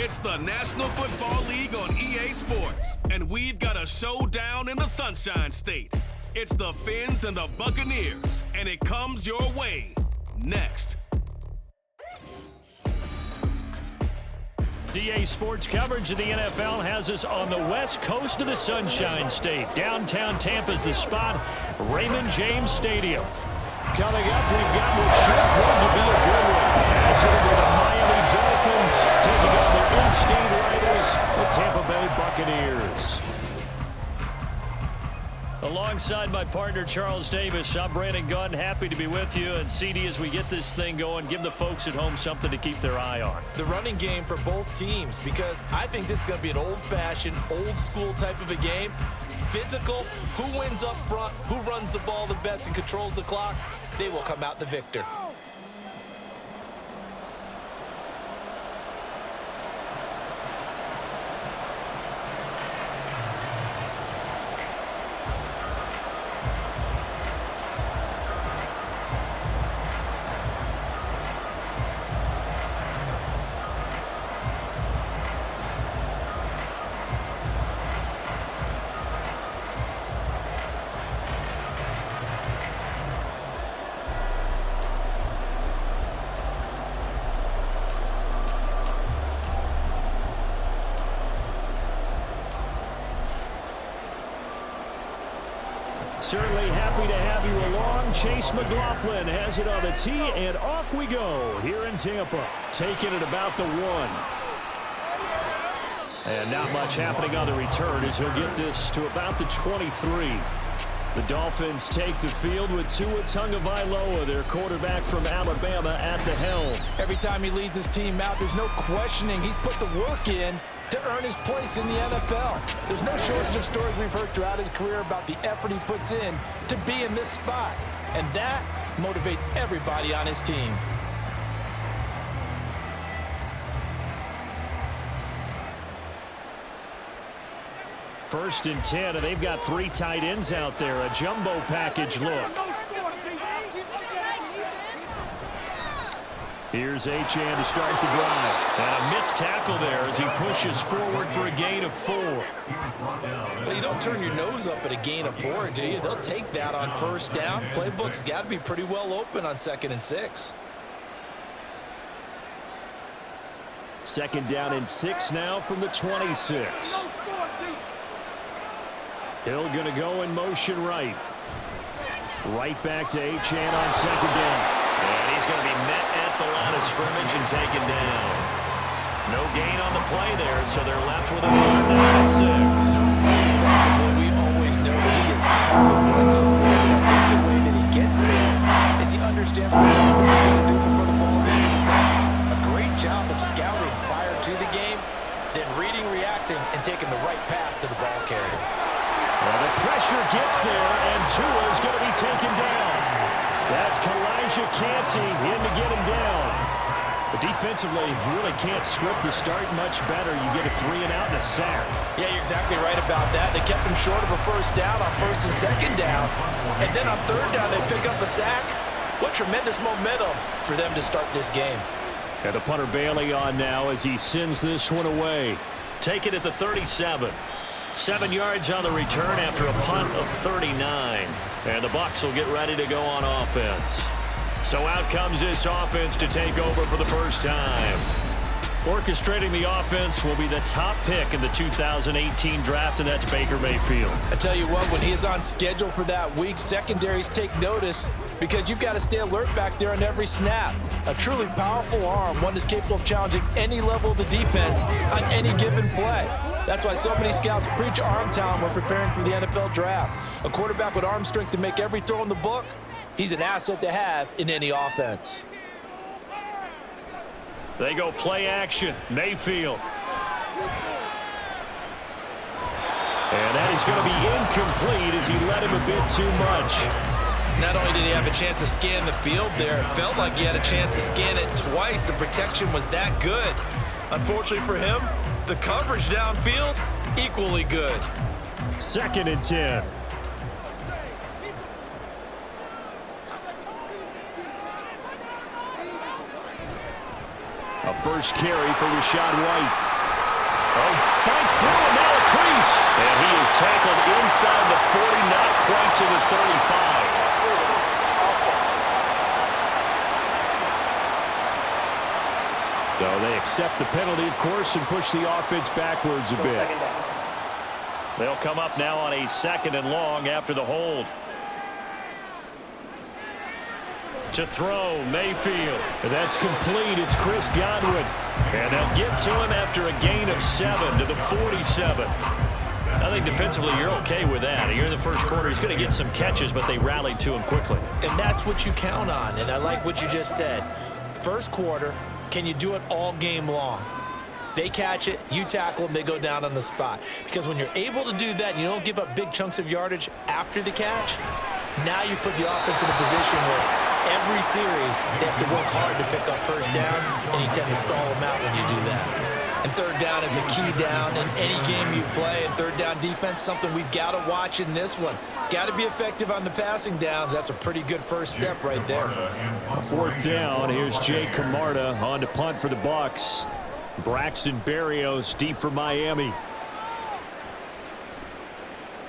It's the National Football League on EA Sports, and we've got a showdown in the Sunshine State. It's the Fins and the Buccaneers, and it comes your way next. EA Sports coverage of the NFL has us on the west coast of the Sunshine State. Downtown Tampa's the spot, Raymond James Stadium. Coming up, we've got what should prove to be a good one. As it will be the Miami Dolphins taking on the in-state rivals, the Tampa Bay Buccaneers. Alongside my partner, Charles Davis, I'm Brandon Gunn. Happy to be with you. And CD, as we get this thing going, give the folks at home something to keep their eye on. The running game for both teams, because I think this is going to be an old-fashioned, old-school type of a game. Physical, who wins up front, who runs the ball the best and controls the clock, they will come out the victor. Certainly happy to have you along. Chase McLaughlin has it on the tee, and off we go here in Tampa. Taking it about the 1. And not much happening on the return as he'll get this to about the 23. The Dolphins take the field with Tua Tagovailoa, their quarterback from Alabama, at the helm. Every time he leads his team out, there's no questioning. He's put the work in to earn his place in the NFL. There's no shortage of stories we've heard throughout his career about the effort he puts in to be in this spot. And that motivates everybody on his team. First and 10, and they've got 3 tight ends out there. A jumbo package look. Here's Achane to start the drive. And a missed tackle there as he pushes forward for a gain of 4. Well, you don't turn your nose up at a gain of 4, do you? They'll take that on first down. Playbook's got to be pretty well open on 2nd and 6. 2nd down and 6 now from the 26. Hill going to go in motion right. Right back to Achane on 2nd down. And he's going to be met at the line of scrimmage and taken down. No gain on the play there, so they're left with a 3rd down and 6. Defensively, we always know that he is tough and run support. And I think the way that he gets there is he understands what the offense is going to do before the ball is even snapped. A great job of scouting prior to the game, then reading, reacting, and taking the right path to the ball carrier. Well, the pressure gets there, and Tua is going to be taken down. That's Kalijah Cansey in to get him down. But defensively, you really can't script the start much better. You get a 3 and out and a sack. Yeah, you're exactly right about that. They kept him short of a first down on 1st and 2nd down. And then on 3rd down, they pick up a sack. What tremendous momentum for them to start this game. And the punter Bailey on now as he sends this one away. Take it at the 37. 7 yards on the return after a punt of 39. And the Bucs will get ready to go on offense. So out comes this offense to take over for the first time. Orchestrating the offense will be the top pick in the 2018 draft, and that's Baker Mayfield. I tell you what, when he is on schedule for that week, secondaries take notice because you've got to stay alert back there on every snap. A truly powerful arm, one that's capable of challenging any level of the defense on any given play. That's why so many scouts preach arm talent when preparing for the NFL draft. A quarterback with arm strength to make every throw in the book, he's an asset to have in any offense. They go play action. Mayfield. And that is going to be incomplete as he led him a bit too much. Not only did he have a chance to scan the field there, it felt like he had a chance to scan it twice. The protection was that good. Unfortunately for him, the coverage downfield, equally good. 2nd and 10. A first carry for Rachaad White. Oh, fights through and now a crease. And he is tackled inside the 40, not quite to the 35. So they accept the penalty, of course, and push the offense backwards a bit. They'll come up now on a 2nd and long after the hold. To throw, Mayfield. And that's complete. It's Chris Godwin. And they'll get to him after a gain of 7 to the 47. I think defensively you're okay with that. You're in the first quarter. He's going to get some catches, but they rallied to him quickly. And that's what you count on. And I like what you just said. First quarter, can you do it all game long? They catch it, you tackle them, they go down on the spot. Because when you're able to do that and you don't give up big chunks of yardage after the catch, now you put the offense in a position where every series they have to work hard to pick up first downs, and you tend to stall them out when you do that. And third down is a key down in any game you play. And third down defense, something we've got to watch in this one. Got to be effective on the passing downs. That's a pretty good first step right there. 4th down. Here's Jay Camarda on to punt for the Bucs. Braxton Berrios deep for Miami.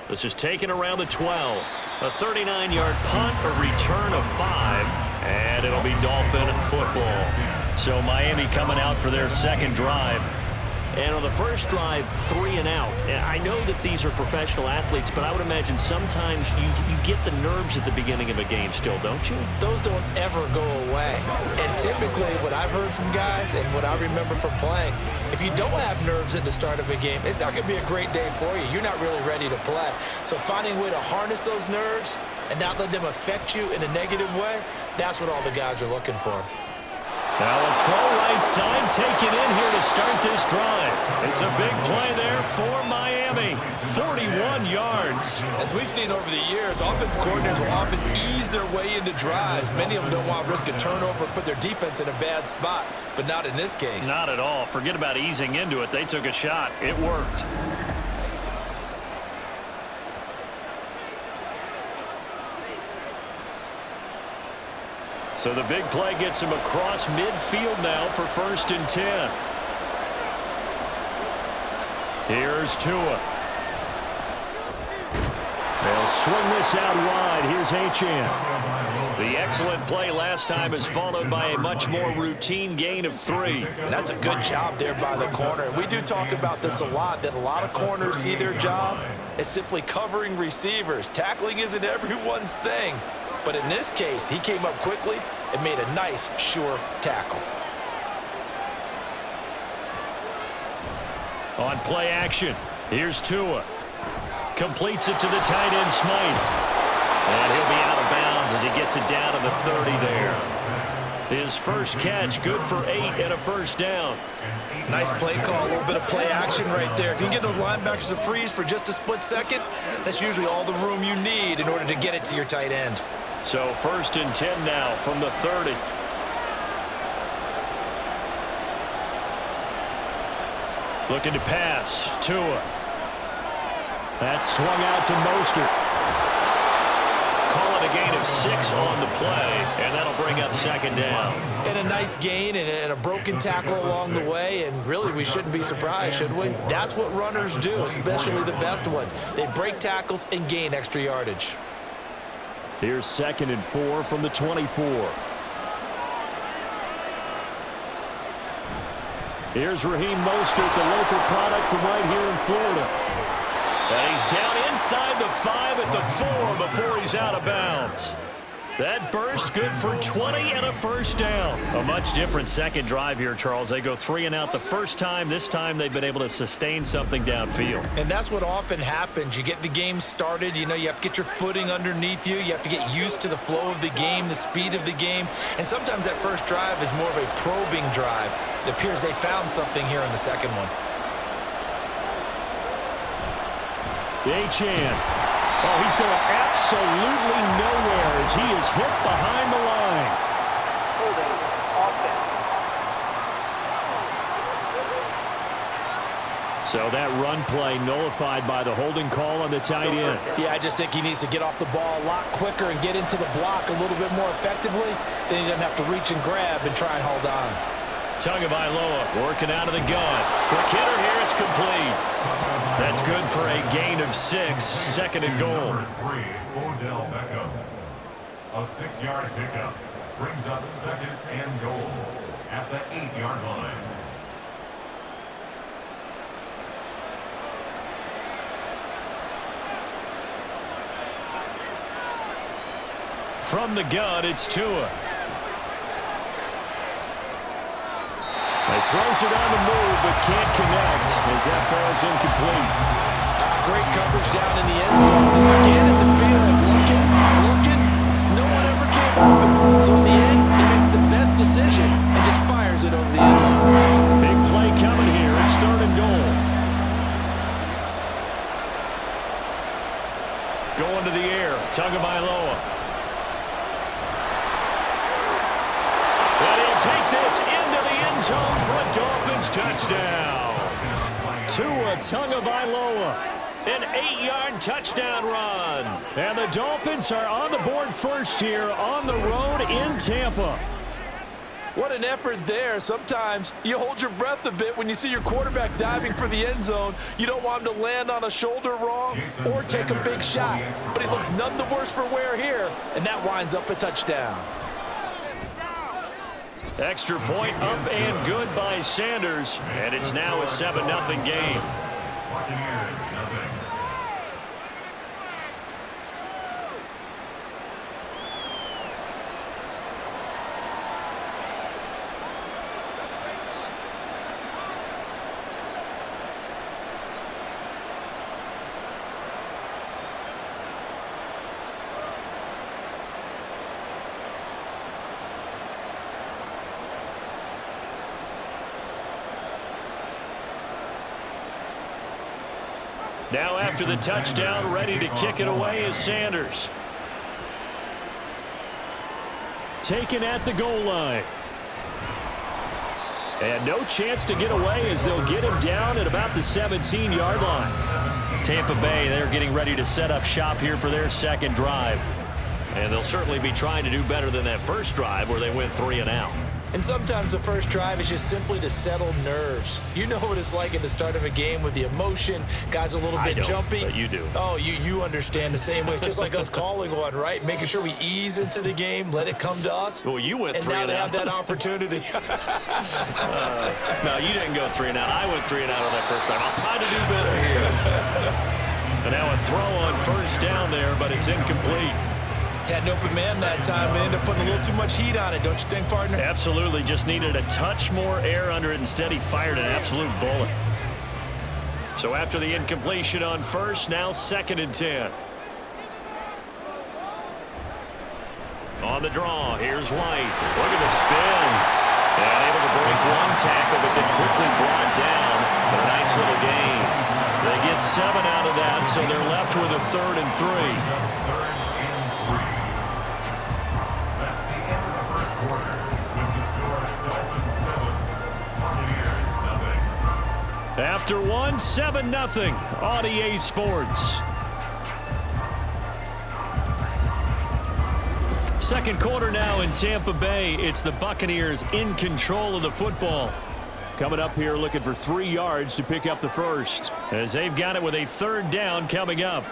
This is taken around the 12. A 39-yard punt, a return of 5, and it'll be Dolphin football. So Miami coming out for their second drive. And on the first drive, 3 and out. And I know that these are professional athletes, but I would imagine sometimes you get the nerves at the beginning of a game still, don't you? Those don't ever go away. And typically what I've heard from guys and what I remember from playing, if you don't have nerves at the start of a game, it's not going to be a great day for you. You're not really ready to play. So finding a way to harness those nerves and not let them affect you in a negative way, that's what all the guys are looking for. Now a throw right side taken in here to start this drive. It's a big play there for Miami. 41 yards. As we've seen over the years, offense coordinators will often ease their way into drives. Many of them don't want to risk a turnover or put their defense in a bad spot, but not in this case. Not at all. Forget about easing into it. They took a shot. It worked. So the big play gets him across midfield now for 1st and 10. Here's Tua. They'll swing this out wide. Here's Achane. The excellent play last time is followed by a much more routine gain of 3. And that's a good job there by the corner. And we do talk about this a lot, that a lot of corners see their job as simply covering receivers. Tackling isn't everyone's thing. But in this case, he came up quickly and made a nice, sure tackle. On play action, here's Tua. Completes it to the tight end, Smythe. And he'll be out of bounds as he gets it down to the 30 there. His first catch, good for 8 and a 1st down. Nice play call, a little bit of play action right there. If you can get those linebackers to freeze for just a split second, that's usually all the room you need in order to get it to your tight end. So 1st and 10 now from the 30. Looking to pass. Tua. That's swung out to Mostert. Call it a gain of 6 on the play, and that'll bring up 2nd down. And a nice gain and a broken tackle along the way, and really we shouldn't be surprised, should we? That's what runners do, especially the best ones. They break tackles and gain extra yardage. Here's 2nd and 4 from the 24. Here's Raheem Mostert, the local product from right here in Florida. And he's down inside the 5 at the 4 before he's out of bounds. That burst good for 20 and a 1st down. A much different second drive here, Charles. They go 3 and out the first time. This time they've been able to sustain something downfield. And that's what often happens. You get the game started. You know, you have to get your footing underneath you. You have to get used to the flow of the game, the speed of the game. And sometimes that first drive is more of a probing drive. It appears they found something here in the second one. Achane. Oh, he's going absolutely nowhere as he is hit behind the line. So that run play nullified by the holding call on the tight end. Yeah, I just think he needs to get off the ball a lot quicker and get into the block a little bit more effectively. Then he doesn't have to reach and grab and try and hold on. Tagovailoa working out of the gun. Quick hitter here. That's complete. That's good for a gain of 6, second and goal. A 6-yard pickup brings up second and goal at the 8-yard line. From the gun, it's Tua. He throws it on the move, but can't connect as that falls incomplete. Great coverage down in the end zone. He's scanning the field, looking. No one ever came open. So in the end, he makes the best decision and just fires it over the end line. Big play coming here. It's third and goal. Going to the air. Tagovailoa. And he'll take this into the end zone for a Dolphins touchdown. Tua Tagovailoa. An 8-yard touchdown run. And the Dolphins are on the board first here on the road in Tampa. What an effort there. Sometimes you hold your breath a bit when you see your quarterback diving for the end zone. You don't want him to land on a shoulder wrong or take a big shot. But he looks none the worse for wear here, and that winds up a touchdown. Extra point up and good by Sanders, and it's now a 7-0 game. Buccaneers, nothing. Now after the touchdown, ready to kick it away is Sanders. Taken at the goal line. And no chance to get away as they'll get him down at about the 17-yard line. Tampa Bay, they're getting ready to set up shop here for their second drive. And they'll certainly be trying to do better than that first drive where they went 3 and out. And sometimes the first drive is just simply to settle nerves. You know what it's like at the start of a game with the emotion. Guys a little bit jumpy. But you do. Oh, you understand the same way. It's just like us calling one, right? Making sure we ease into the game, let it come to us. Well, you went 3 and out. And now they have that opportunity. No, you didn't go 3 and out. I went 3 and out on that first time. I'll try to do better here. And now a throw on first down there, but it's incomplete. Had an open man that time, but ended up putting a little too much heat on it, don't you think, partner? Absolutely. Just needed a touch more air under it. Instead, he fired an absolute bullet. So after the incompletion on first, now 2nd and 10. On the draw, here's White. Look at the spin. And able to break one tackle, but then quickly brought down. But a nice little gain. They get 7 out of that, so they're left with a 3rd and 3. After one, 7-0 on EA Sports. Second quarter now in Tampa Bay. It's the Buccaneers in control of the football. Coming up here looking for 3 yards to pick up the first, as they've got it with a 3rd down coming up.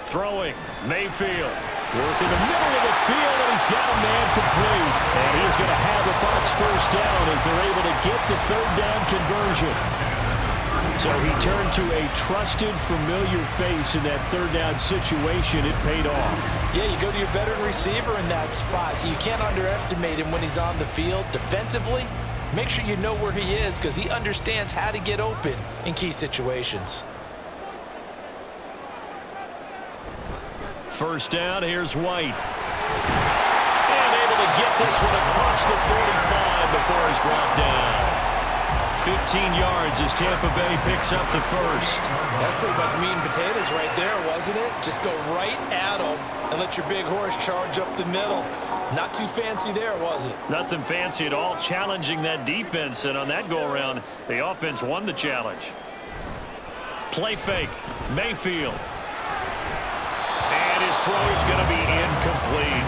Throwing, Mayfield. Work in the middle of the field, and he's got a man complete. And he's going to have a Bucs first down as they're able to get the 3rd down conversion. So he turned to a trusted, familiar face in that 3rd down situation. It paid off. Yeah, you go to your veteran receiver in that spot, so you can't underestimate him when he's on the field defensively. Make sure you know where he is because he understands how to get open in key situations. First down, here's White. And able to get this one across the 45 before he's brought down. 15 yards as Tampa Bay picks up the first. That's pretty much meat and potatoes right there, wasn't it? Just go right at them and let your big horse charge up the middle. Not too fancy there, was it? Nothing fancy at all, challenging that defense, and on that go-around, the offense won the challenge. Play fake, Mayfield. And his throw is going to be incomplete.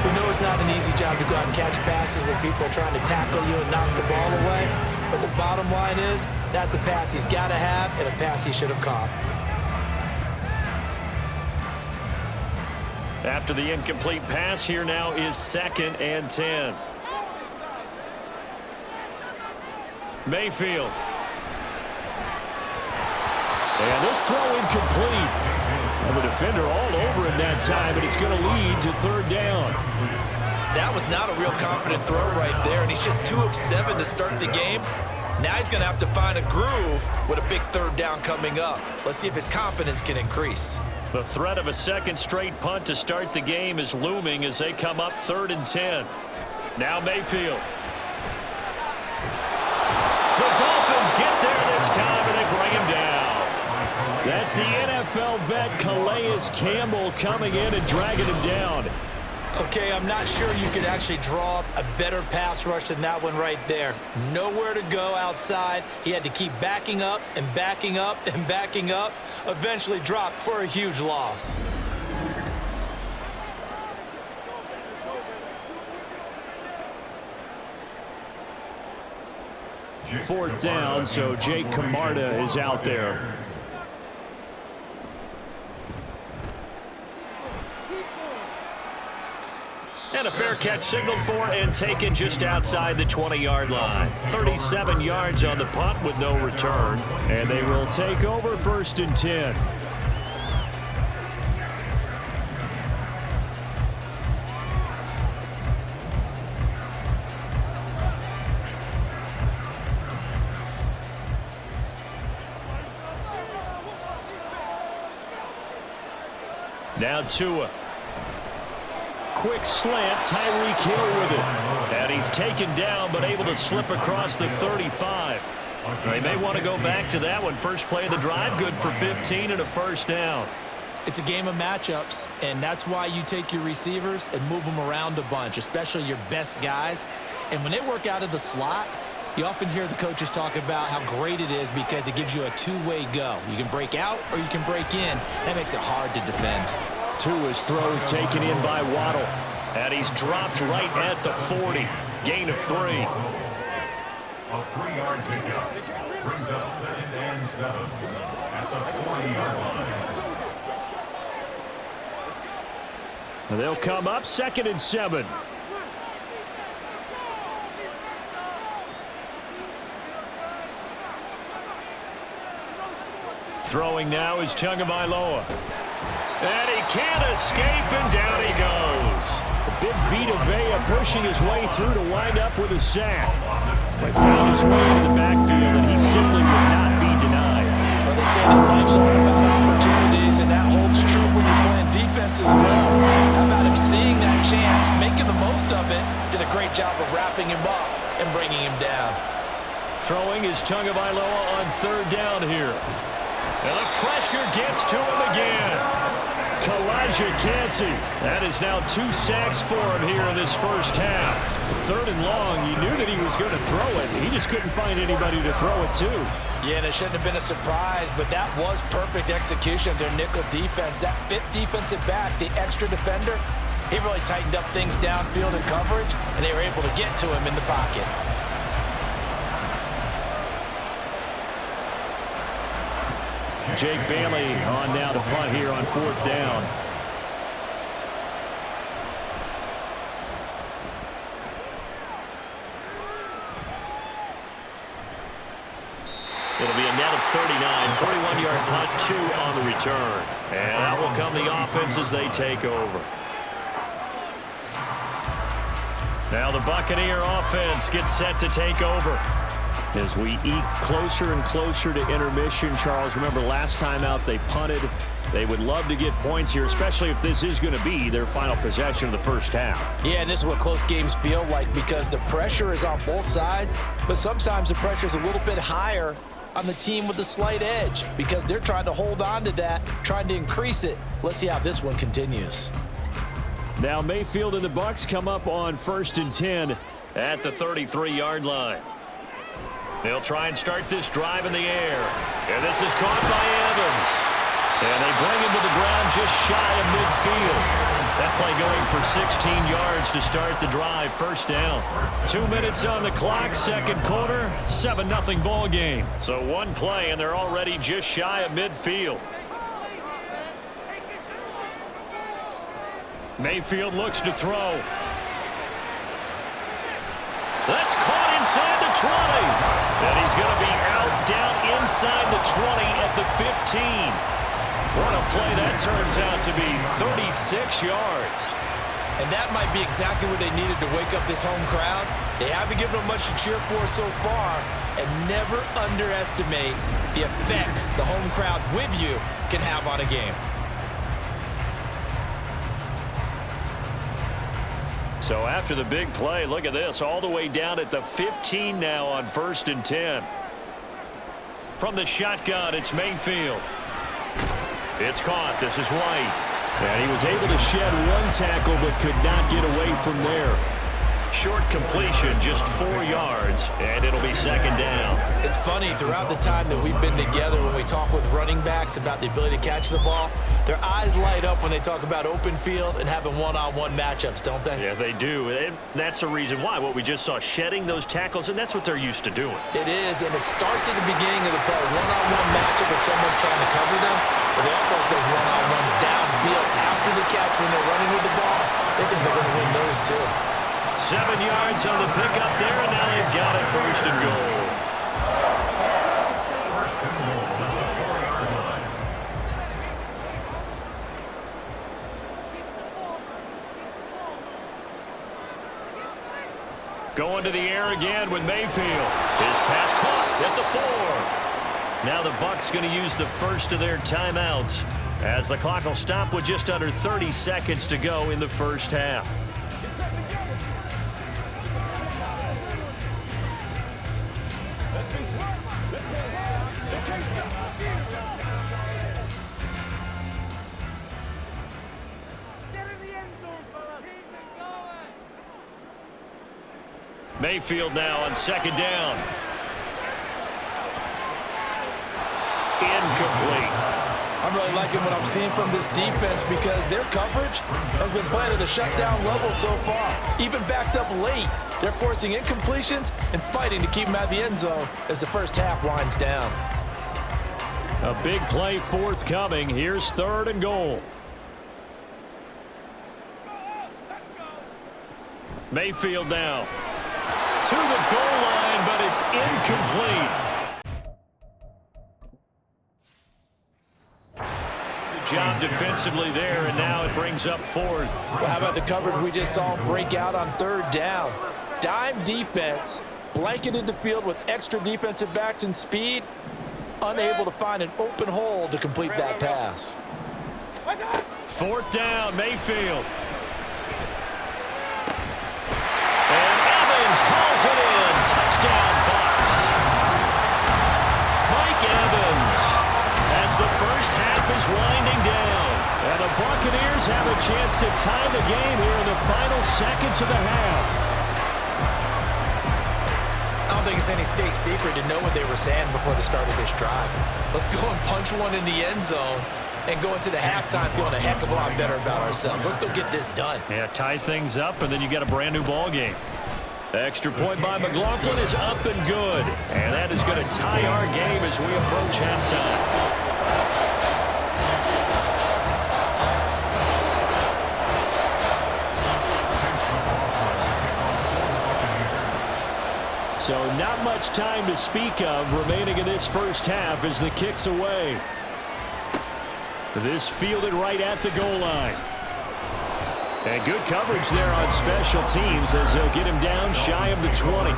We know it's not an easy job to go out and catch passes when people are trying to tackle you and knock the ball away. But the bottom line is, that's a pass he's got to have and a pass he should have caught. After the incomplete pass, here now is 2nd and 10. Mayfield. And this throw incomplete. And the defender all over it that time, and it's going to lead to 3rd down. That was not a real confident throw right there, and he's just 2 of 7 to start the game. Now he's going to have to find a groove with a big 3rd down coming up. Let's see if his confidence can increase. The threat of a 2nd straight punt to start the game is looming as they come up 3rd and 10. Now Mayfield. The Dolphins get there this time, and they bring him down. That's the NFL vet Calais Campbell coming in and dragging him down. Okay, I'm not sure you could actually draw up a better pass rush than that one right there. Nowhere to go outside. He had to keep backing up and backing up and backing up. Eventually dropped for a huge loss. Fourth down, so Jake Camarda is out there. And a fair catch signaled for and taken just outside the 20-yard line. 37 yards on the punt with no return. And they will take over 1st and 10. Now Tua. Quick slant, Tyreek Hill with it. And he's taken down but able to slip across the 35. They may want to go back to that one. First play of the drive, good for 15 and a 1st down. It's a game of matchups, and that's why you take your receivers and move them around a bunch, especially your best guys. And when they work out of the slot, you often hear the coaches talk about how great it is because it gives you a two-way go. You can break out or you can break in. That makes it hard to defend. Tua's throws taken in by Waddle. And he's dropped right at the 40. Gain of 3. A 3-yard pickup brings up 2nd and 7 at the 40-yard line. They'll come up 2nd and 7. Throwing now is Tagovailoa. And he can't escape, and down he goes. Big Vita Vea pushing his way through to wind up with a sack. But found his way into the backfield, and he simply would not be denied. Well, they say that life's all about opportunities, and that holds true when you're playing defense as well. How about him seeing that chance, making the most of it, did a great job of wrapping him up and bringing him down. Throwing is Tagovailoa on 3rd down here. And the pressure gets to him again. Kalijah Kancey. That is now 2 sacks for him here in this first half. 3rd and long, you knew that he was going to throw it. He just couldn't find anybody to throw it to. Yeah, and it shouldn't have been a surprise, but that was perfect execution of their nickel defense. That 5th defensive back, the extra defender, he really tightened up things downfield in coverage, and they were able to get to him in the pocket. Jake Bailey on now to punt here on 4th down. It'll be a net of 39, 41-yard punt, 2 on the return. And out will come the offense as they take over. Now the Buccaneer offense gets set to take over. As we eke closer and closer to intermission, Charles, remember last time out they punted. They would love to get points here, especially if this is going to be their final possession of the first half. Yeah, and this is what close games feel like because the pressure is on both sides, but sometimes the pressure is a little bit higher on the team with the slight edge because they're trying to hold on to that, trying to increase it. Let's see how this one continues. Now Mayfield and the Bucs come up on 1st and 10 at the 33-yard line. They'll try and start this drive in the air. And this is caught by Evans. And they bring him to the ground just shy of midfield. That play Bailey going for 16 yards to start the drive. First down. 2 minutes on the clock, second quarter, 7-0 ball game. So one play, and they're already just shy of midfield. Mayfield looks to throw. That's caught inside the 20. And he's going to be out down inside the 20 at the 15. What a play that turns out to be, 36 yards. And that might be exactly what they needed to wake up this home crowd. They haven't given them much to cheer for so far, and never underestimate the effect the home crowd with you can have on a game. So after the big play, look at this, all the way down at the 15 now on 1st and 10. From the shotgun, it's Mayfield. It's caught. This is White. And he was able to shed one tackle but could not get away from there. Short completion, just 4 yards, and it'll be second down. It's funny, throughout the time that we've been together, when we talk with running backs about the ability to catch the ball, their eyes light up when they talk about open field and having one-on-one matchups, don't they? Yeah, they do. And that's the reason why. What we just saw, shedding those tackles, and that's what they're used to doing. It is, and it starts at the beginning of the play. One-on-one matchup with someone trying to cover them, but they also have those one-on-ones downfield after the catch when they're running with the ball. They think they're going to win those too. 7 yards on the pickup there, and now they've got it, 1st and goal. First and goal at the 4-yard line. Going to the air again with Mayfield. His pass caught at the 4. Now the Bucs going to use the first of their timeouts as the clock will stop with just under 30 seconds to go in the first half. Mayfield now on second down. Incomplete. I'm really liking what I'm seeing from this defense because their coverage has been playing at a shutdown level so far. Even backed up late, they're forcing incompletions and fighting to keep them out of the end zone as the first half winds down. A big play forthcoming. Here's 3rd and goal. Mayfield now. To the goal line, but it's incomplete. Good job defensively there, and now it brings up 4th. Well, how about the coverage we just saw break out on 3rd down? Dime defense, blanketed the field with extra defensive backs and speed, unable to find an open hole to complete that pass. 4th down, Mayfield. Calls it in. Touchdown, Bucs. Mike Evans as the first half is winding down. And the Buccaneers have a chance to tie the game here in the final seconds of the half. I don't think it's any state secret to know what they were saying before the start of this drive. Let's go and punch one in the end zone and go into the halftime feeling a heck of a lot better about ourselves. Let's go get this done. Yeah, tie things up, and then you got a brand new ball game. Extra point by McLaughlin is up and good. And that is going to tie our game as we approach halftime. So not much time to speak of remaining in this first half as the kick's away. This fielded right at the goal line. And good coverage there on special teams as they'll get him down shy of the 20.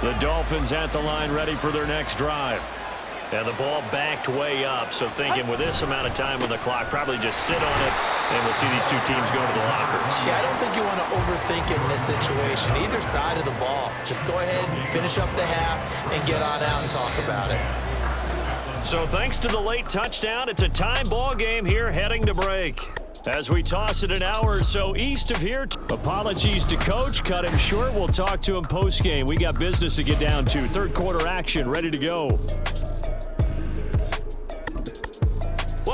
The Dolphins at the line ready for their next drive. And the ball backed way up, so thinking with this amount of time on the clock, probably just sit on it, and we'll see these two teams go to the lockers. Yeah, I don't think you want to overthink it in this situation. Either side of the ball. Just go ahead and finish up the half and get on out and talk about it. So thanks to the late touchdown, it's a time ball game here heading to break. As we toss it an hour or so east of here. Apologies to Coach. Cut him short. We'll talk to him post-game. We got business to get down to. Third quarter action ready to go.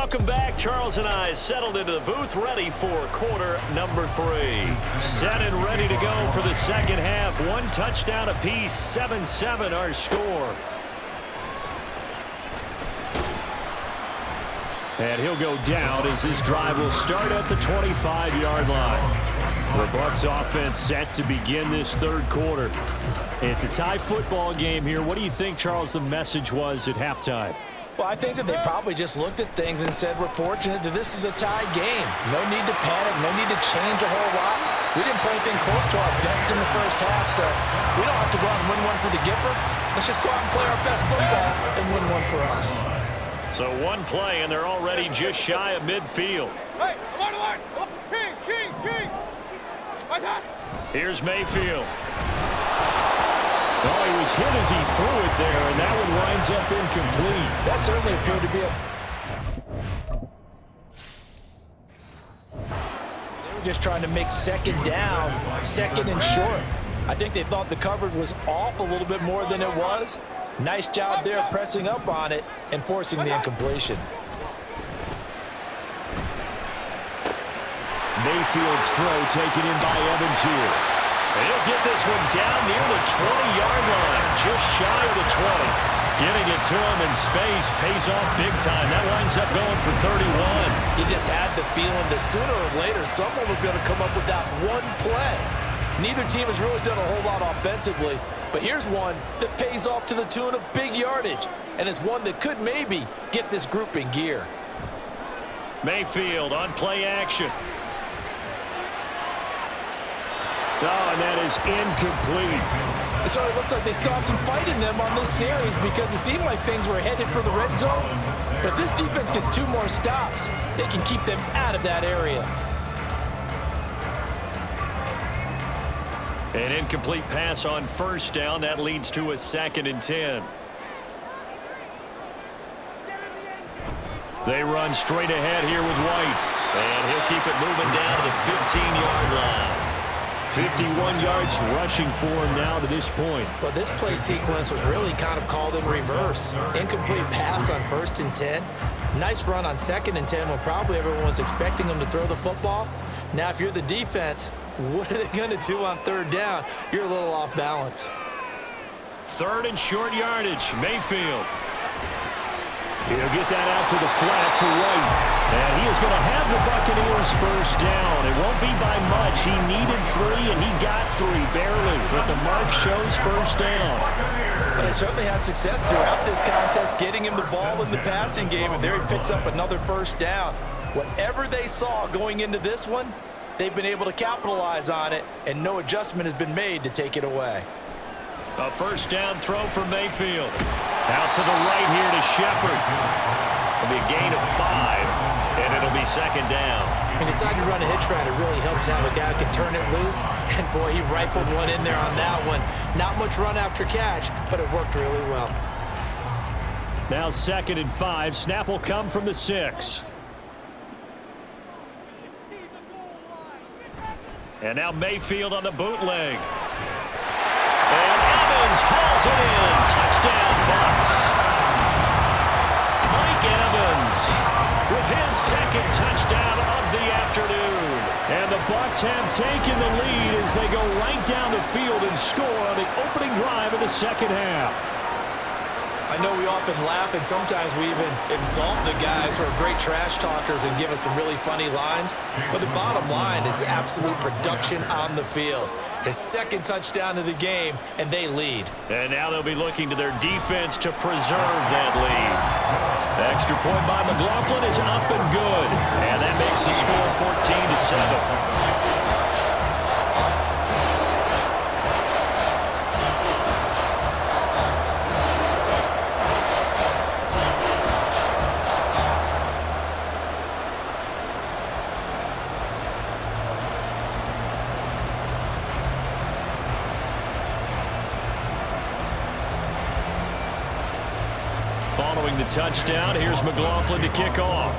Welcome back. Charles and I settled into the booth, ready for quarter number 3. Set and ready to go for the second half. One touchdown apiece, 7-7 our score. And he'll go down as this drive will start at the 25-yard line. The Bucs offense set to begin this third quarter. It's a tie football game here. What do you think, Charles, the message was at halftime? Well, I think that they probably just looked at things and said, we're fortunate that this is a tie game. No need to panic, no need to change a whole lot. We didn't play anything close to our best in the first half, so we don't have to go out and win one for the Gipper. Let's just go out and play our best football and win one for us. So one play, and they're already just shy of midfield. Hey, I'm on the line. Kings. My time. Here's Mayfield. Oh, he was hit as he threw it there, and that one winds up incomplete. That certainly appeared to be They were just trying to make second down, second and short. I think they thought the coverage was off a little bit more than it was. Nice job there pressing up on it and forcing the incompletion. Mayfield's throw taken in by Evans here. He'll get this one down near the 20-yard line, just shy of the 20. Getting it to him in space pays off big time. That winds up going for 31. You just had the feeling that sooner or later someone was going to come up with that one play. Neither team has really done a whole lot offensively, but here's one that pays off to the tune of big yardage, and it's one that could maybe get this group in gear. Mayfield on play action. Oh, and that is incomplete. So it looks like they still have some fight in them on this series because it seemed like things were headed for the red zone. But if this defense gets 2 more stops, they can keep them out of that area. An incomplete pass on first down. That leads to a 2nd and 10. They run straight ahead here with White. And he'll keep it moving down to the 15-yard line. 51 yards rushing for him now to this point. Well, this play sequence was really kind of called in reverse. Incomplete pass on 1st and 10. Nice run on 2nd and 10 when probably everyone was expecting them to throw the football. Now, if you're the defense, what are they going to do on 3rd down? You're a little off balance. 3rd and short yardage. Mayfield. He'll get that out to the flat to White. And he is going to have the Buccaneers first down. It won't be by much. He needed 3, and he got 3, barely. But the mark shows first down. But they certainly had success throughout this contest, getting him the ball in the passing game, and there he picks up another first down. Whatever they saw going into this one, they've been able to capitalize on it, and no adjustment has been made to take it away. A first down throw for Mayfield. Out to the right here to Shepard. It'll be a gain of 5, and it'll be 2nd down. He decided to run a hitch route. It really helps to have a guy who can turn it loose. And, boy, he rifled one in there on that one. Not much run after catch, but it worked really well. Now 2nd and 5. Snap will come from the 6. And now Mayfield on the bootleg. And Evans hauls it in. Touchdown, Bucs. Mike Evans with his 2nd touchdown of the afternoon. And the Bucs have taken the lead as they go right down the field and score on the opening drive of the second half. I know we often laugh, and sometimes we even exalt the guys who are great trash talkers and give us some really funny lines. But the bottom line is absolute production on the field. His 2nd touchdown of the game, and they lead. And now they'll be looking to their defense to preserve that lead. Extra point by McLaughlin is up and good. And that makes the score 14-7. Following the touchdown, here's McLaughlin to kick off.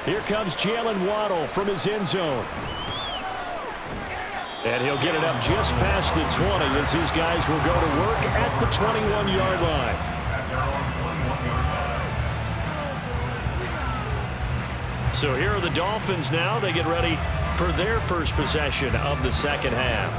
Here comes Jalen Waddle from his end zone. And he'll get it up just past the 20 as his guys will go to work at the 21-yard line. 12-yard line. So here are the Dolphins now. They get ready for their first possession of the second half.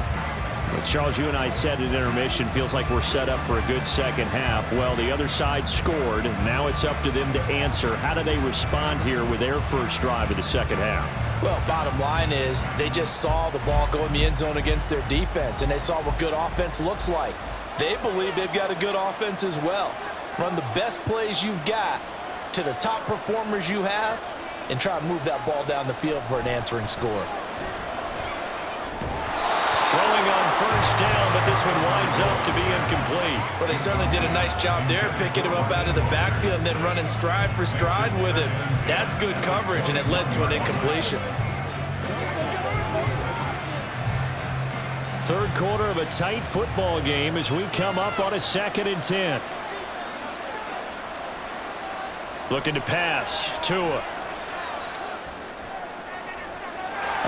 Well, Charles, you and I said at intermission, feels like we're set up for a good second half. Well, the other side scored. Now it's up to them to answer. How do they respond here with their first drive of the second half? Well, bottom line is they just saw the ball go in the end zone against their defense, and they saw what good offense looks like. They believe they've got a good offense as well. Run the best plays you've got to the top performers you have and try to move that ball down the field for an answering score. Throwing on first down, but this one winds up to be incomplete. Well, they certainly did a nice job there, picking him up out of the backfield and then running stride for stride with him. That's good coverage, and it led to an incompletion. Third quarter of a tight football game as we come up on a 2nd and 10. Looking to pass. Tua.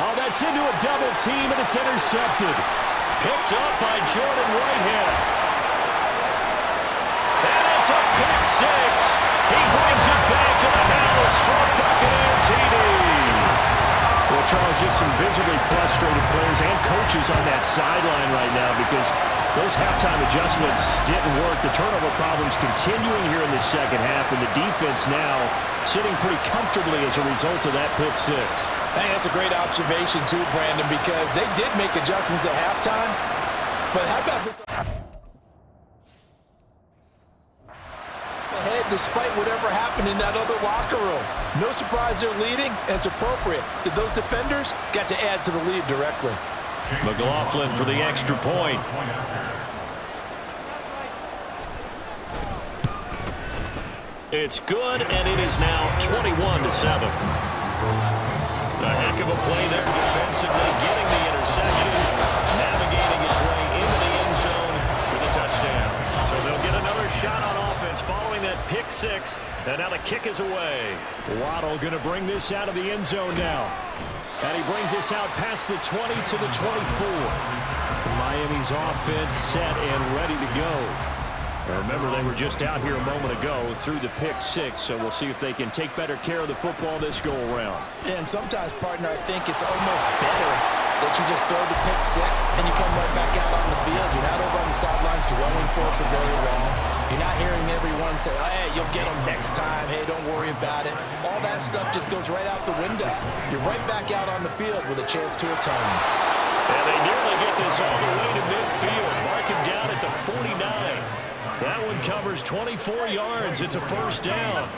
Oh, that's into a double team, and it's intercepted. Picked up by Jordan Whitehead. And it's a pick six. He brings it back to the house for a Buccaneer TD. Well, Charles, just some visibly frustrated players and coaches on that sideline right now because those halftime adjustments didn't work. The turnover problems continuing here in the second half, and the defense now sitting pretty comfortably as a result of that pick six. I think that's a great observation too, Brandon, because they did make adjustments at halftime. But how about this? Ahead despite whatever happened in that other locker room. No surprise they're leading, and it's appropriate that those defenders got to add to the lead directly. McLaughlin for the extra point. It's good, and it is now 21-7. A heck of a play there defensively, getting the interception, navigating his way into the end zone for the touchdown. So they'll get another shot on offense following that pick six, and now the kick is away. Waddle going to bring this out of the end zone now. And he brings this out past the 20 to the 24. Miami's offense set and ready to go. Remember, they were just out here a moment ago through the pick six, so we'll see if they can take better care of the football this go-around. Yeah, and sometimes, partner, I think it's almost better that you just throw the pick six and you come right back out on the field. You're not over on the sidelines dwelling for it for very long. You're not hearing everyone say, oh, hey, you'll get them next time. Hey, don't worry about it. All that stuff just goes right out the window. You're right back out on the field with a chance to atone. And they nearly get this all the way to midfield, marking down at the 49. That one covers 24 yards. It's a first down.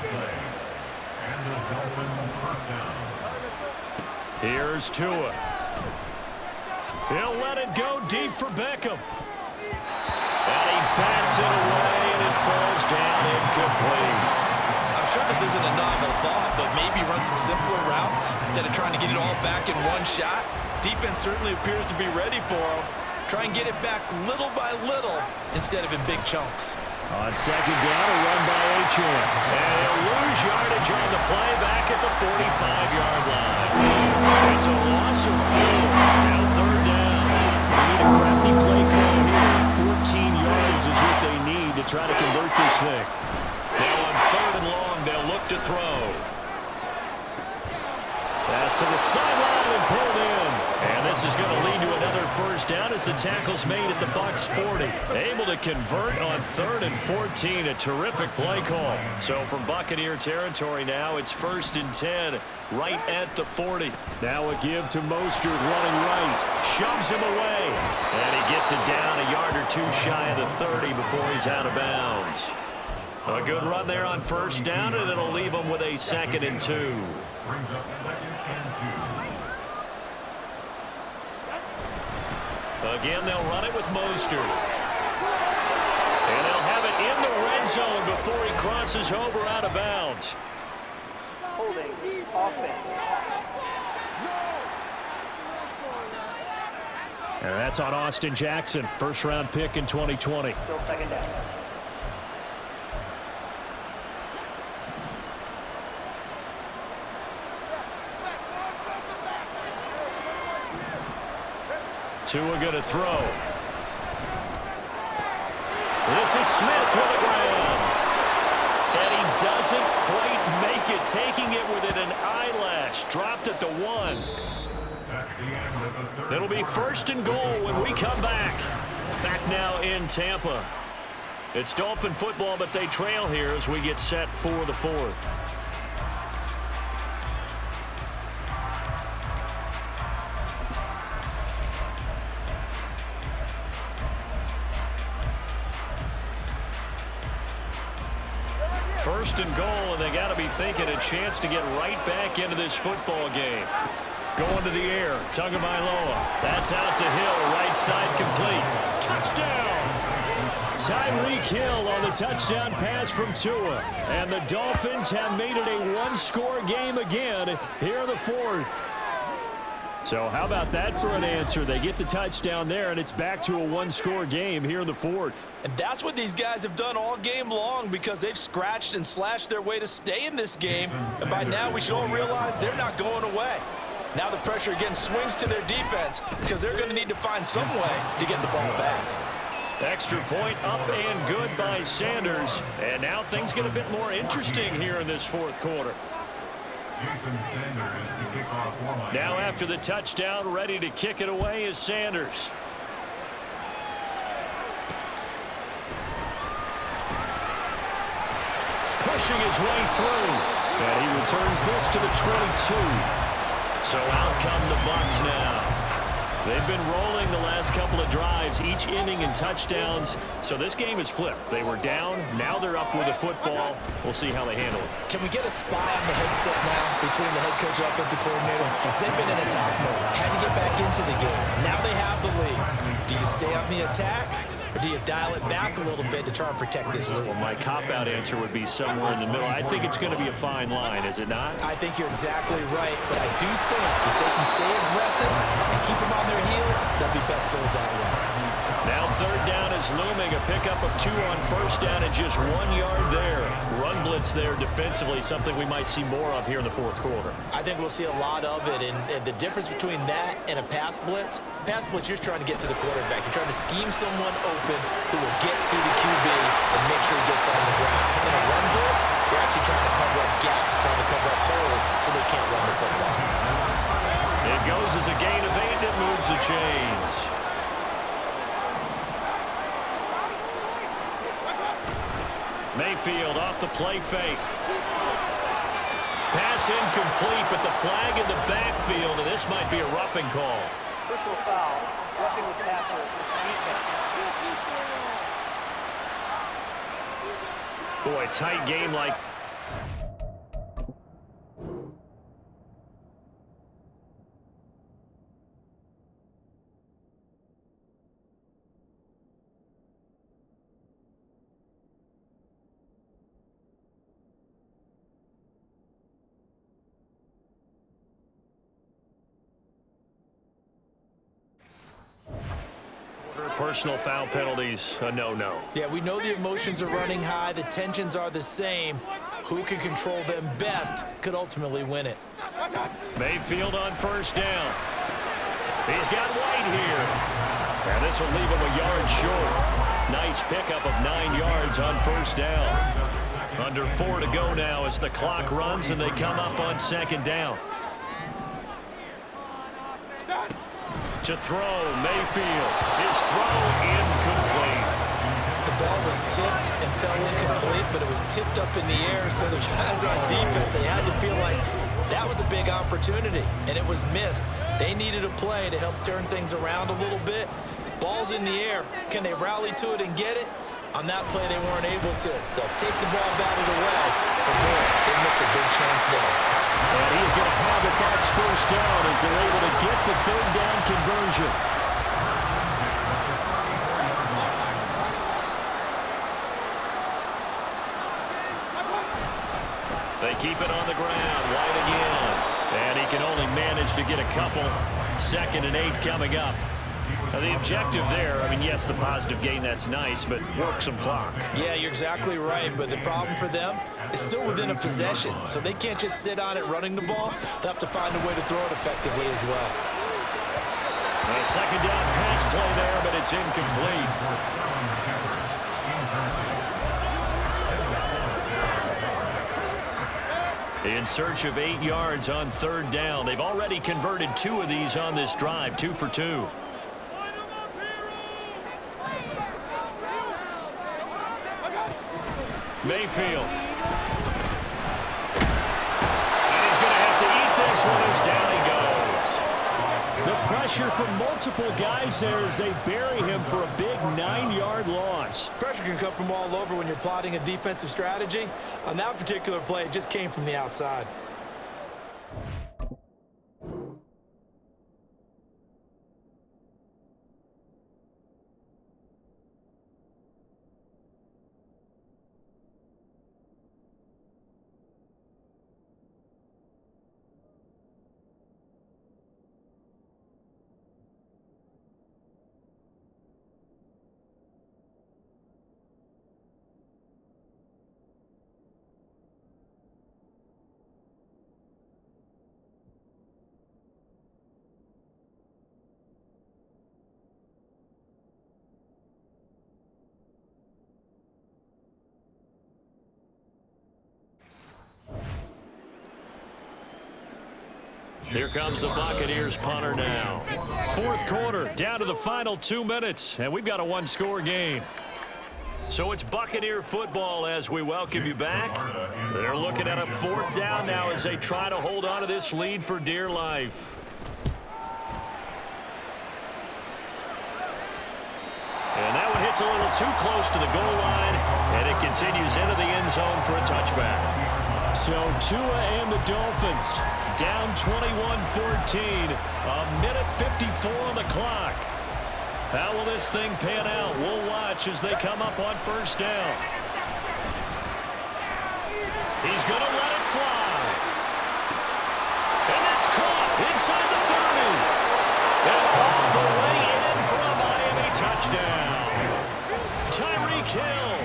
Here's Tua. He'll let it go deep for Beckham. And he bats it away, and it falls down incomplete. I'm sure this isn't a novel thought, but maybe run some simpler routes instead of trying to get it all back in one shot. Defense certainly appears to be ready for him. Try and get it back little by little instead of in big chunks. On second down, a run by Achane. And he'll lose yardage on the play back at the 45-yard line. It's a loss of 4. Now third down. They need a crafty play call here. 14 yards is what they need to try to convert this thing. Now on third and long, they'll look to throw. Pass to the sideline and pulled in. And this is going to lead to another first down as the tackle's made at the Bucs 40. Able to convert on 3rd and 14. A terrific play call. So from Buccaneer territory now, it's 1st and 10 right at the 40. Now a give to Mostert running right. Shoves him away. And he gets it down a yard or two shy of the 30 before he's out of bounds. A good run there on first down, and it'll leave him with a 2nd and 2. Brings up 2nd and 2. Again, they'll run it with Mostert. And they'll have it in the red zone before he crosses over out of bounds. Holding offense. And that's on Austin Jackson, first-round pick in 2020. Still second down. Tua going to throw. This is Smith with the ground. And he doesn't quite make it, taking it within an eyelash. Dropped at the 1. It'll be 1st and goal when we come back. Back now in Tampa. It's Dolphin football, but they trail here as we get set for the 4th. First and goal, and they got to be thinking a chance to get right back into this football game. Going to the air, Tagovailoa. That's out to Hill, right side complete. Touchdown! Tyreek Hill on the touchdown pass from Tua. And the Dolphins have made it a one-score game again here in the 4th. So how about that for an answer? They get the touchdown there, and it's back to a one-score game here in the 4th. And that's what these guys have done all game long because they've scratched and slashed their way to stay in this game. And by now, we should all realize they're not going away. Now the pressure again swings to their defense because they're going to need to find some way to get the ball back. Extra point up and good by Sanders. And now things get a bit more interesting here in this 4th quarter. Now after the touchdown, ready to kick it away is Sanders. Pushing his way through. And he returns this to the 22. So out come the Bucs now. They've been rolling the last couple of drives, each inning in touchdowns. So this game is flipped. They were down. Now they're up with a football. We'll see how they handle it. Can we get a spy on the headset now between the head coach and offensive coordinator? Because they've been in attack mode. Had to get back into the game. Now they have the lead. Do you stay on the attack? Or do you dial it back a little bit to try and protect this lead? Well, my cop-out answer would be somewhere in the middle. I think it's going to be a fine line, is it not? I think you're exactly right, but I do think if they can stay aggressive and keep them on their heels, they'll be best served that way. Now 3rd down is looming. A pickup of 2 on 1st down and just 1 yard there. Run blitz there defensively, something we might see more of here in the 4th quarter. I think we'll see a lot of it, and the difference between that and a pass blitz, you're trying to get to the quarterback. You're trying to scheme someone open who will get to the QB and make sure he gets on the ground. In a run blitz, you're actually trying to cover up gaps, trying to cover up holes so they can't run the football. It goes as a gain of 8 that moves the chains. Mayfield off the play fake. Pass incomplete, but the flag in the backfield, and this might be a roughing call. Personal foul, roughing the passer, defense. Boy, tight game like... Personal foul penalties, a no-no. Yeah, we know the emotions are running high. The tensions are the same. Who can control them best could ultimately win it. Mayfield on 1st down. He's got White here. And this will leave him a yard short. Nice pickup of 9 yards on 1st down. Under 4 to go now as the clock runs and they come up on 2nd down. To throw, Mayfield. His throw incomplete. The ball was tipped and fell incomplete, but it was tipped up in the air, so the guys on defense, they had to feel like that was a big opportunity, and it was missed. They needed a play to help turn things around a little bit. Ball's in the air. Can they rally to it and get it? On that play, they weren't able to. They'll take the ball, batted away, but boy, they missed a big chance there. And he's going to have it. That's 1st down as they're able to get the 3rd down conversion. They keep it on the ground. White again. And he can only manage to get a couple. 2nd and 8 coming up. Now the objective there, I mean, yes, the positive gain, that's nice, but work some clock. Yeah, you're exactly right, but the problem for them is still within a possession, so they can't just sit on it running the ball. They'll have to find a way to throw it effectively as well. A 2nd down pass play there, but it's incomplete. In search of 8 yards on 3rd down. They've already converted 2 of these on this drive, 2 for 2. Mayfield. And he's going to have to eat this one as down he goes. The pressure from multiple guys there as they bury him for a big 9-yard loss. Pressure can come from all over when you're plotting a defensive strategy. On that particular play, it just came from the outside. Here comes the Buccaneers punter now. 4th quarter, down to the final 2 minutes, and we've got a 1-score game. So it's Buccaneer football as we welcome you back. They're looking at a 4th down now as they try to hold on to this lead for dear life. And that one hits a little too close to the goal line, and it continues into the end zone for a touchback. So Tua and the Dolphins down 21-14, a minute 54 on the clock. How will this thing pan out? We'll watch as they come up on 1st down. He's going to let it fly. And it's caught inside the 30. And all the way in for a Miami touchdown. Tyreek Hill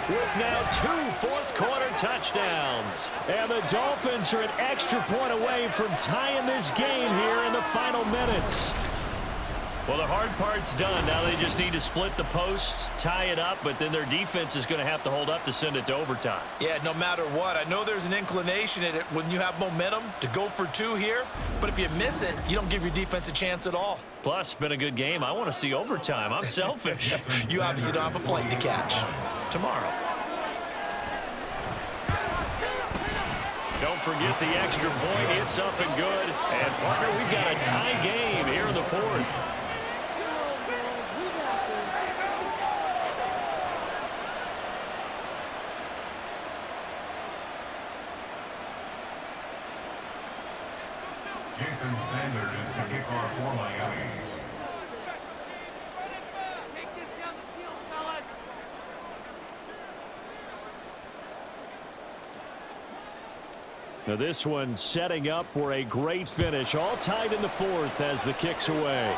with now 2 4th-quarter touchdowns. And the Dolphins are an extra point away from tying this game here in the final minutes. Well, the hard part's done. Now they just need to split the posts, tie it up, but then their defense is going to have to hold up to send it to overtime. Yeah, no matter what. I know there's an inclination in it when you have momentum to go for 2 here, but if you miss it, you don't give your defense a chance at all. Plus, it's been a good game. I want to see overtime. I'm selfish. You obviously don't have a flight to catch. Tomorrow. Don't forget the extra point. It's up and good. And, partner, we've got a tie game here in the 4th. Jason Sanders to kick off for Miami. Take this down the field, fellas. Now this one setting up for a great finish. All tied in the 4th as the kick's away.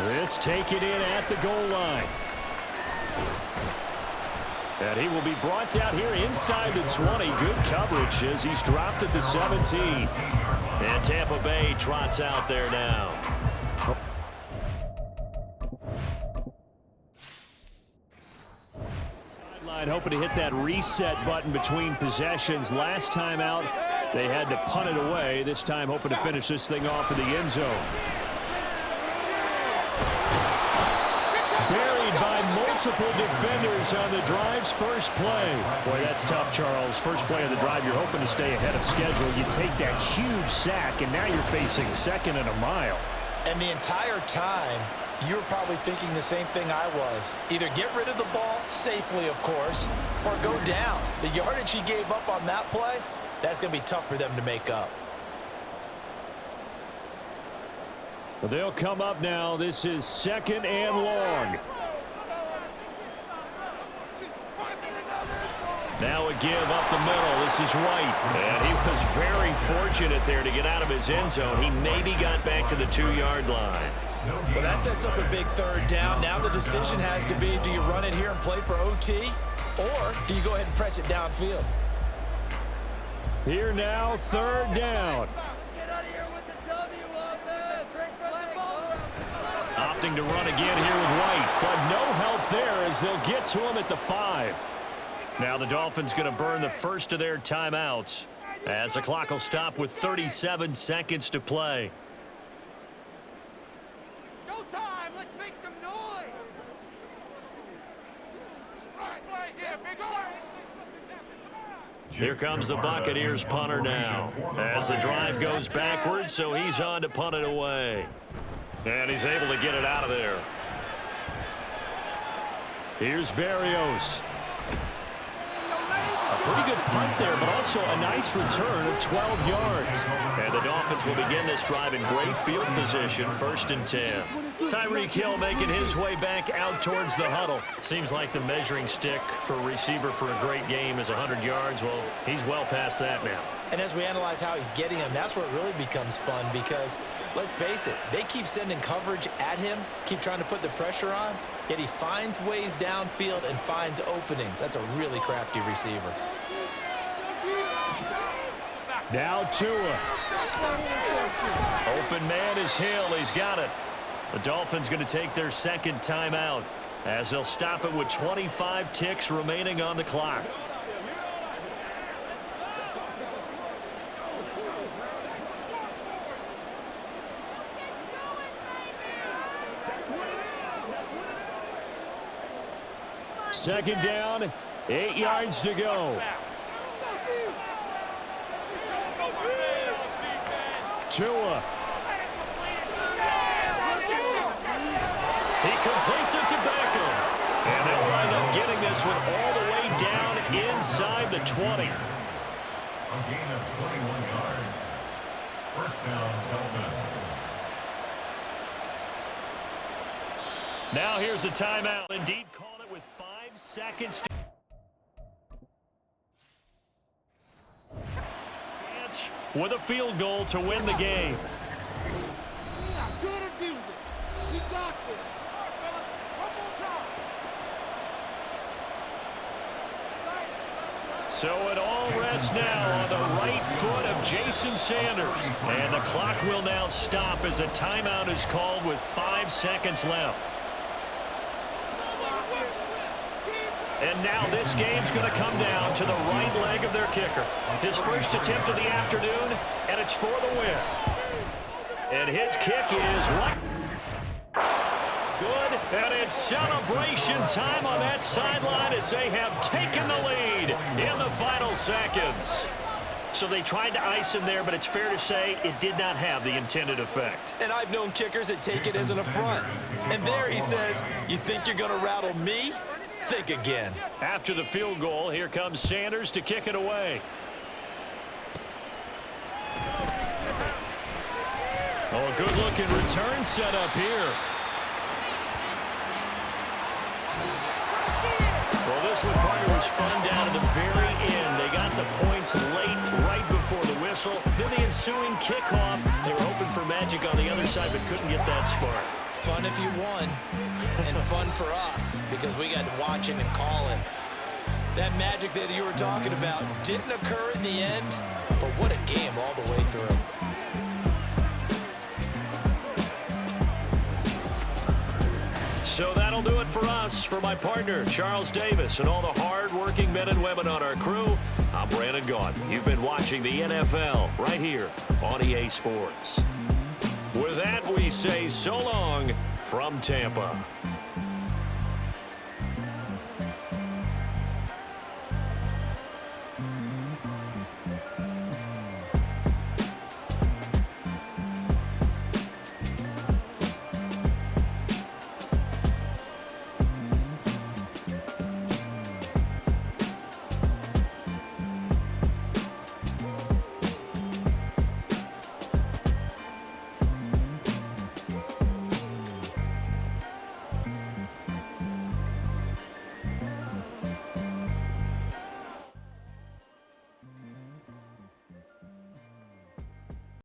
This taken in at the goal line. And he will be brought down here inside the 20. Good coverage as he's dropped at the 17. And Tampa Bay trots out there now. Sideline hoping to hit that reset button between possessions. Last time out, they had to punt it away. This time hoping to finish this thing off in the end zone. Buried by multiple defenders on the drive's first play. Boy, that's tough, Charles. First play of the drive, you're hoping to stay ahead of schedule. You take that huge sack, and now you're facing 2nd and a mile. And the entire time, you were probably thinking the same thing I was. Either get rid of the ball, safely, of course, or go down. The yardage he gave up on that play, that's going to be tough for them to make up. They'll come up now. This is 2nd and long. Now a give up the middle. This is White. And he was very fortunate there to get out of his end zone. He maybe got back to the 2-yard line. Well, that sets up a big 3rd down. Now the decision has to be, do you run it here and play for OT, or do you go ahead and press it downfield? Here now, 3rd down. Opting to run again here with White. But no help there as they'll get to him at the 5. Now the Dolphins going to burn the first of their timeouts. As the clock will stop with 37 seconds to play. Showtime! Let's make some noise! Right here, big boy! Here comes the Buccaneers punter now. As the drive goes backwards, so he's on to punt it away. And he's able to get it out of there. Here's Berrios. A pretty good punt there, but also a nice return of 12 yards. And the Dolphins will begin this drive in great field position, 1st and 10. Tyreek Hill making his way back out towards the huddle. Seems like the measuring stick for a receiver for a great game is 100 yards. Well, he's well past that now. And as we analyze how he's getting him, that's where it really becomes fun because, let's face it, they keep sending coverage at him, keep trying to put the pressure on, yet he finds ways downfield and finds openings. That's a really crafty receiver. Now Tua. Open man is Hill. He's got it. The Dolphins going to take their second timeout as they'll stop it with 25 ticks remaining on the clock. Second down, 8 yards to go. Tua. He completes it to Beckham. And they'll wind up getting this one all the way down inside the 20. A gain of 21 yards. First down, Dolphins. Now here's a timeout. Indeed, called it with 5 seconds to chance with a field goal to win the game. We are gonna do this. We got this. All right, fellas, one more time. So it all rests now on the right foot of Jason Sanders. And the clock will now stop as a timeout is called with 5 seconds left. And now this game's going to come down to the right leg of their kicker. His first attempt of the afternoon, and it's for the win. And his kick is right. Good, and it's celebration time on that sideline as they have taken the lead in the final seconds. So they tried to ice him there, but it's fair to say it did not have the intended effect. And I've known kickers that take it as an affront. And there he says, you think you're going to rattle me? Think again. After the field goal, here comes Sanders to kick it away. Oh, a good-looking return set up here. Well, this one, partner, was fun down at the very end. They got the points late, right before the whistle. Then the ensuing kickoff. They were hoping for magic on the other side, but couldn't get that spark. Fun if you won, and fun for us because we got to watch it and call it. That magic that you were talking about didn't occur at the end, but what a game all the way through. So that'll do it for us. For my partner, Charles Davis, and all the hard-working men and women on our crew, I'm Brandon Gaughan. You've been watching the NFL right here on EA Sports. With that, we say so long from Tampa.